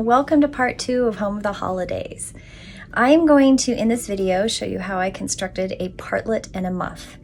welcome to part 2 of Home of the Holidays. I'm going to, in this video, show you how I constructed a partlet and a muff.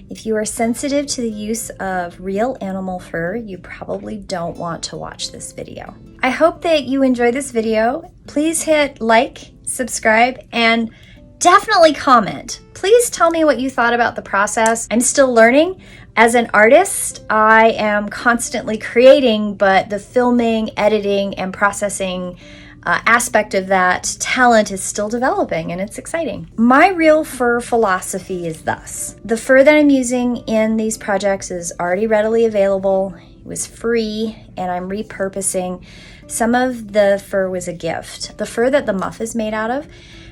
If you are sensitive to the use of real animal fur, you probably don't want to watch this video. I hope that you enjoy this video. Please hit like, subscribe, and definitely comment. Please tell me what you thought about the process. I'm still learning. As an artist, I am constantly creating, but the filming, editing, and processing aspect of that talent is still developing, and it's exciting. My real fur philosophy is thus. The fur that I'm using in these projects is already readily available. It was free, and I'm repurposing. Some of the fur was a gift. The fur that the muff is made out of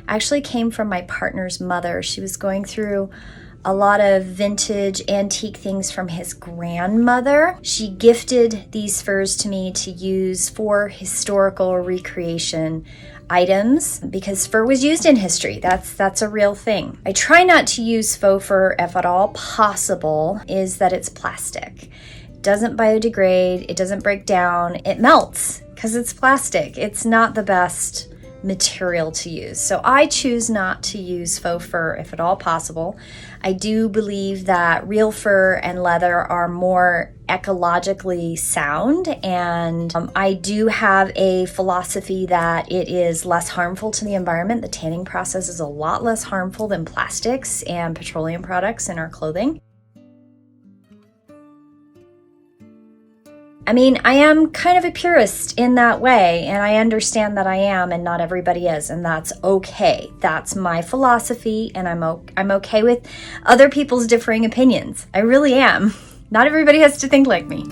actually came from my partner's mother. She was going through a lot of vintage antique things from his grandmother. She gifted these furs to me to use for historical recreation items because fur was used in history. That's a real thing. I try not to use faux fur if at all possible, is that it's plastic. It doesn't biodegrade, it doesn't break down, it melts because it's plastic. It's not the best material to use. So I choose not to use faux fur if at all possible. I do believe that real fur and leather are more ecologically sound, and I do have a philosophy that it is less harmful to the environment. The tanning process is a lot less harmful than plastics and petroleum products in our clothing. I mean, I am kind of a purist in that way, and I understand that I am and not everybody is, and that's okay. That's my philosophy, and I'm okay with other people's differing opinions. I really am. Not everybody has to think like me.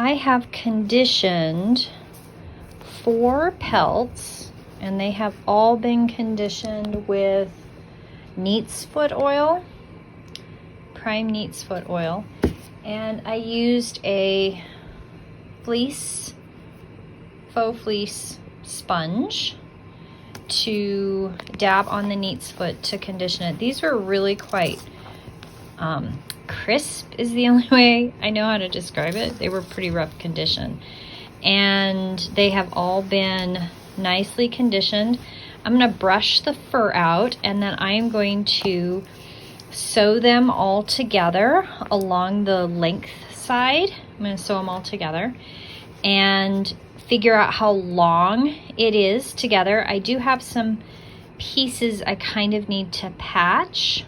I have conditioned 4 pelts, and they have all been conditioned with neat's foot oil, prime neat's foot oil, and I used a faux fleece sponge to dab on the neat's foot to condition it. These were really quite crisp is the only way I know how to describe it. They were pretty rough condition, and they have all been nicely conditioned. I'm going to brush the fur out, and then I'm going to sew them all together along the length side. I'm going to sew them all together and figure out how long it is together. I do have some pieces I kind of need to patch.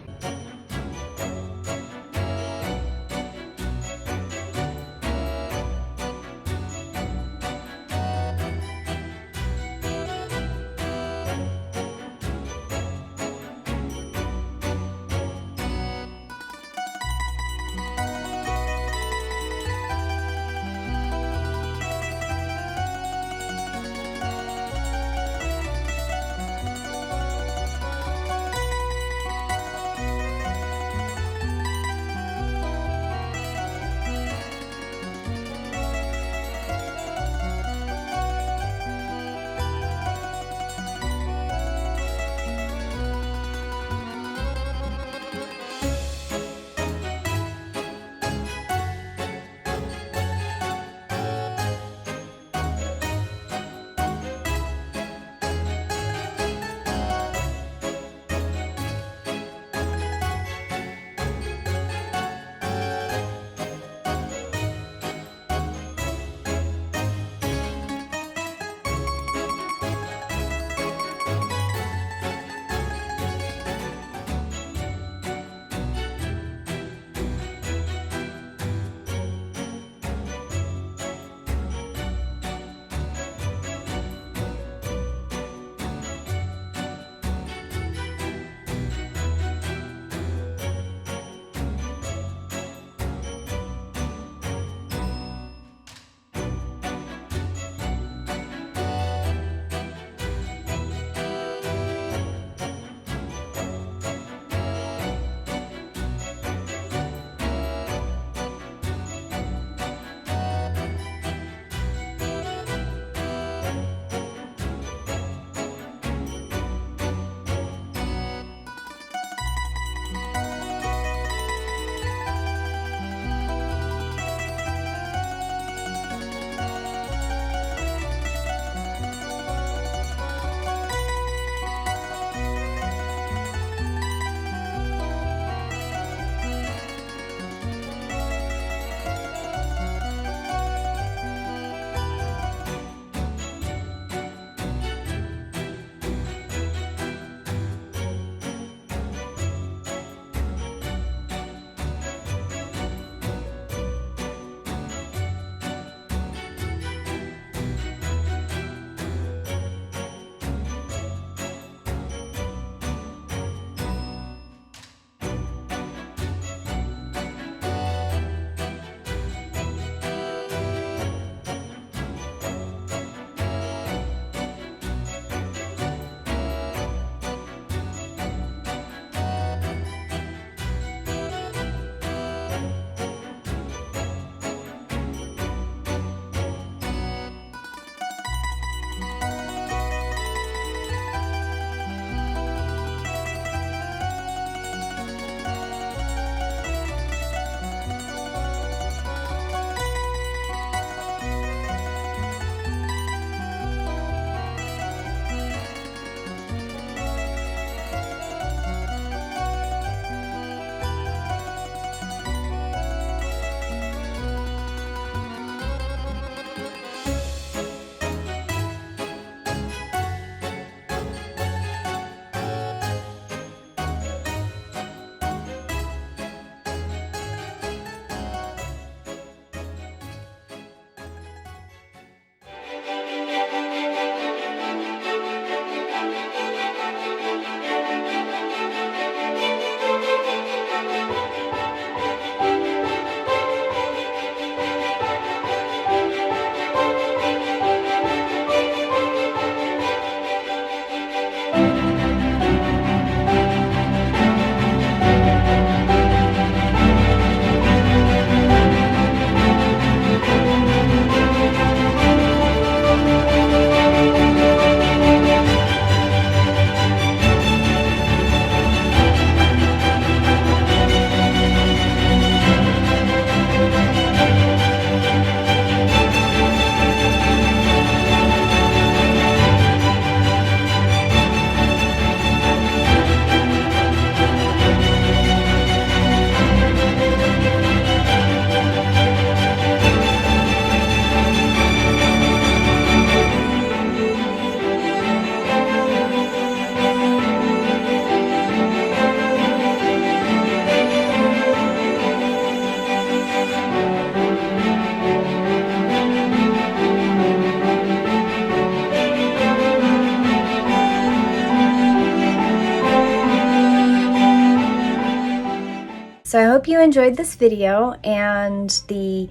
So I hope you enjoyed this video and the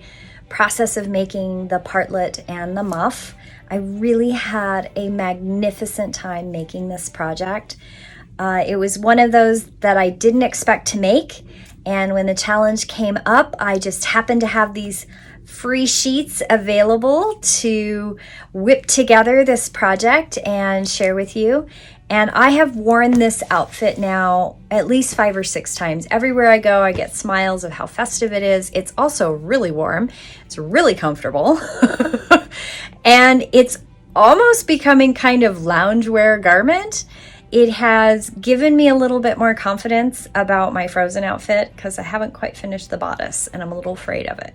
process of making the partlet and the muff. I really had a magnificent time making this project. It was one of those that I didn't expect to make, and when the challenge came up, I just happened to have these free sheets available to whip together this project and share with you. And I have worn this outfit now at least 5 or 6 times. Everywhere I go, I get smiles of how festive it is. It's also really warm. It's really comfortable. And it's almost becoming kind of loungewear garment. It has given me a little bit more confidence about my Frozen outfit because I haven't quite finished the bodice and I'm a little afraid of it.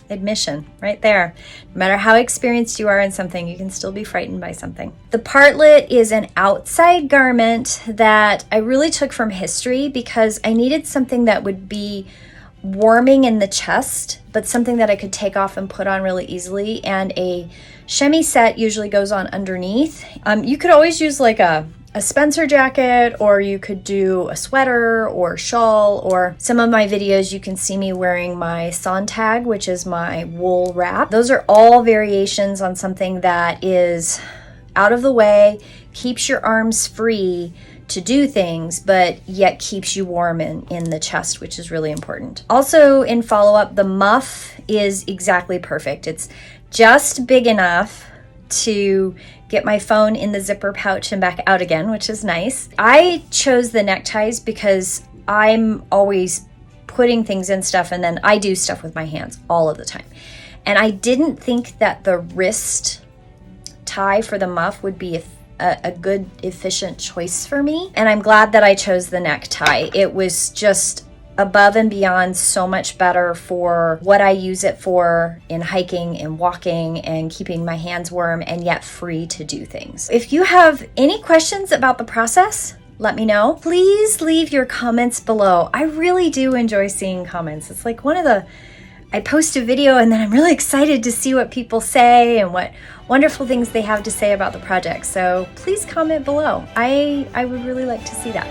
Admission right there. No matter how experienced you are in something, you can still be frightened by something. The partlet is an outside garment that I really took from history because I needed something that would be warming in the chest, but something that I could take off and put on really easily. And a chemise set usually goes on underneath. You could always use like a Spencer jacket, or you could do a sweater or shawl, or some of my videos you can see me wearing my Sontag, which is my wool wrap. Those are all variations on something that is out of the way, keeps your arms free to do things, but yet keeps you warm in the chest, which is really important. Also, in follow-up, the muff is exactly perfect. It's just big enough to get my phone in the zipper pouch and back out again, which is nice. I chose the neckties because I'm always putting things in stuff, and then I do stuff with my hands all of the time. And I didn't think that the wrist tie for the muff would be a good, efficient choice for me. And I'm glad that I chose the necktie. It was just above and beyond so much better for what I use it for in hiking and walking and keeping my hands warm and yet free to do things. If you have any questions about the process, let me know. Please leave your comments below. I really do enjoy seeing comments. It's like I post a video and then I'm really excited to see what people say and what wonderful things they have to say about the project. So please comment below. I would really like to see that.